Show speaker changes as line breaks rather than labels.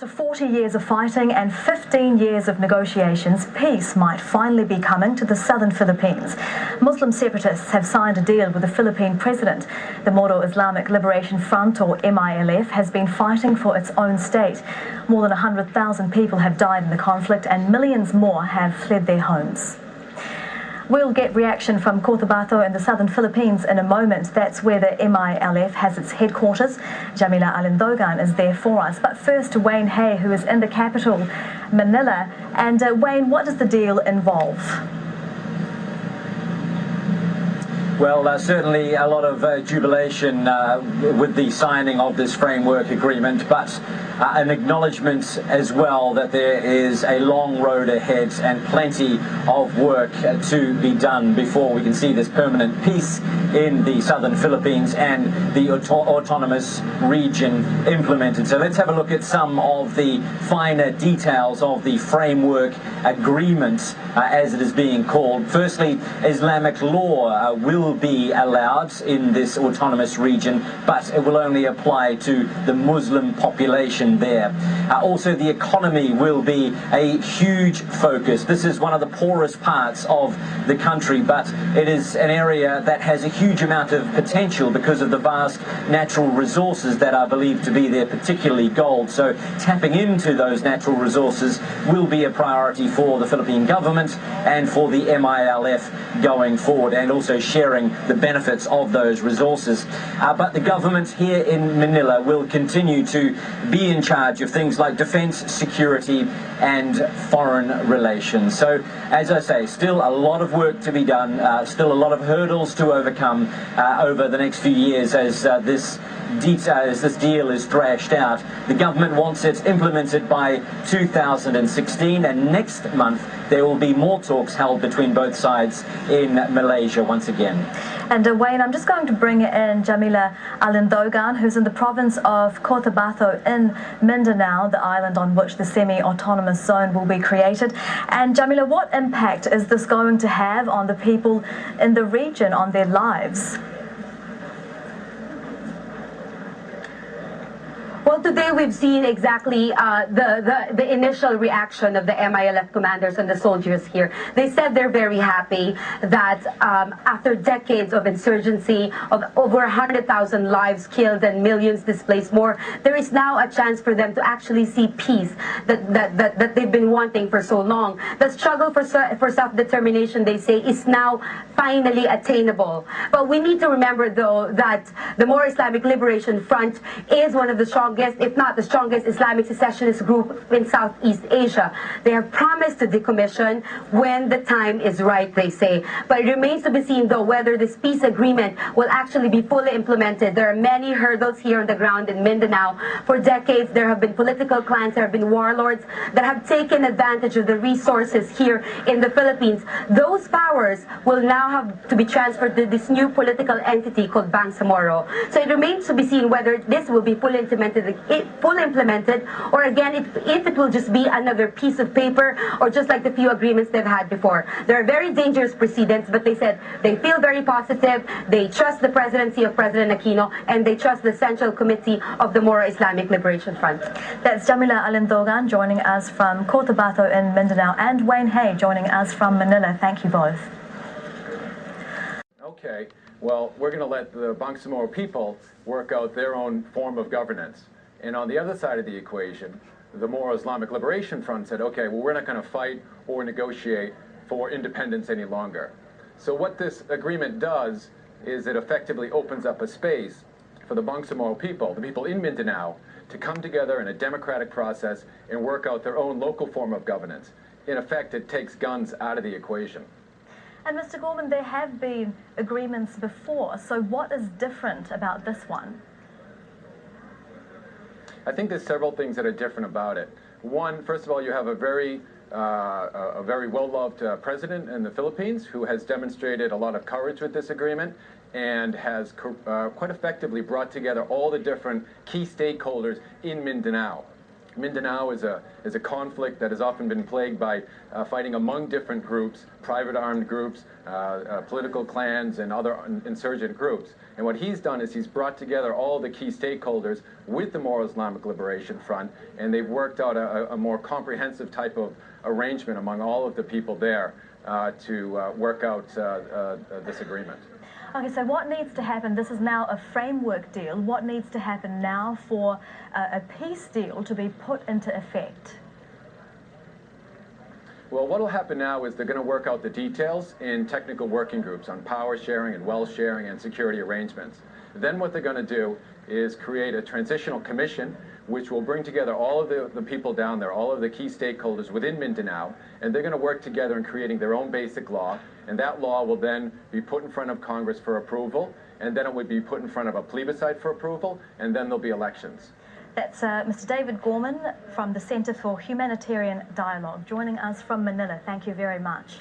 After 40 years of fighting and 15 years of negotiations, peace might finally be coming to the southern Philippines. Muslim separatists have signed a deal with the Philippine president. The Moro Islamic Liberation Front, or MILF, has been fighting for its own state. More than 100,000 people have died in the conflict and millions more have fled their homes. We'll get reaction from Cotabato in the southern Philippines in a moment. That's where the MILF has its headquarters. Jamila Alindogan is there for us. But first, Wayne Hay, who is in the capital, Manila. And Wayne, what does the deal involve?
Well, certainly a lot of jubilation with the signing of this framework agreement, but an acknowledgement as well that there is a long road ahead and plenty of work to be done before we can see this permanent peace in the southern Philippines and the autonomous region implemented. So let's have a look at some of the finer details of the framework agreement as it is being called. Firstly, Islamic law will be allowed in this autonomous region, but it will only apply to the Muslim population there. Also, the economy will be a huge focus. This is one of the poorest parts of the country, but it is an area that has a huge amount of potential because of the vast natural resources that are believed to be there, particularly gold. So tapping into those natural resources will be a priority for the Philippine government and for the MILF going forward, and also sharing the benefits of those resources. But the government here in Manila will continue to be in charge of things like defense, security and foreign relations. So, as I say, still a lot of work to be done, still a lot of hurdles to overcome over the next few years as this deal is thrashed out. The government wants it implemented by 2016, and next month there will be more talks held between both sides in Malaysia once again.
And Wayne, I'm just going to bring in Jamila Alindogan, who's in the province of Cotabato in Mindanao, the island on which the semi-autonomous zone will be created. And Jamila, what impact is this going to have on the people in the region, on their lives?
Well, today we've seen exactly the initial reaction of the MILF commanders and the soldiers here. They said they're very happy that after decades of insurgency, of over 100,000 lives killed and millions displaced more, there is now a chance for them to actually see peace that they've been wanting for so long. The struggle for self-determination, they say, is now finally attainable. But we need to remember, though, that the Moro Islamic Liberation Front is one of the strongest, if not the strongest, Islamic secessionist group in Southeast Asia. They have promised to decommission when the time is right, they say. But it remains to be seen, though, whether this peace agreement will actually be fully implemented. There are many hurdles here on the ground in Mindanao. For decades, there have been political clans, there have been warlords that have taken advantage of the resources here in the Philippines. Those powers will now have to be transferred to this new political entity called Bangsamoro. So it remains to be seen whether this will be fully implemented, or again, if it will just be another piece of paper, or just like the few agreements they've had before. There are very dangerous precedents, but they said they feel very positive. They trust the presidency of President Aquino, and they trust the Central Committee of the Moro Islamic Liberation Front.
That's Jamila Alindogan joining us from Cotabato in Mindanao, and Wayne Hay joining us from Manila. Thank you both.
Okay, well, we're going to let the Bangsamoro people work out their own form of governance. And on the other side of the equation, the Moro Islamic Liberation Front said, okay, well, we're not going to fight or negotiate for independence any longer. So what this agreement does is it effectively opens up a space for the Bangsamoro people, the people in Mindanao, to come together in a democratic process and work out their own local form of governance. In effect, it takes guns out of the equation.
And Mr. Gorman, there have been agreements before, so what is different about this one?
I think there's several things that are different about it. One, first of all, you have a very well-loved president in the Philippines who has demonstrated a lot of courage with this agreement and has quite effectively brought together all the different key stakeholders in Mindanao. Mindanao is a conflict that has often been plagued by fighting among different groups, private armed groups, political clans, and other insurgent groups. And what he's done is he's brought together all the key stakeholders with the Moro Islamic Liberation Front, and they've worked out a more comprehensive type of arrangement among all of the people there to work out this agreement.
Okay, so what needs to happen? This is now a framework deal. What needs to happen now for a peace deal to be put into effect?
Well, what will happen now is they're going to work out the details in technical working groups on power sharing and wealth sharing and security arrangements. Then what they're going to do is create a transitional commission which will bring together all of the people down there, all of the key stakeholders within Mindanao, and they're going to work together in creating their own basic law, and that law will then be put in front of Congress for approval, and then it would be put in front of a plebiscite for approval, and then there'll be elections.
That's Mr. David Gorman from the Centre for Humanitarian Dialogue, joining us from Manila. Thank you very much.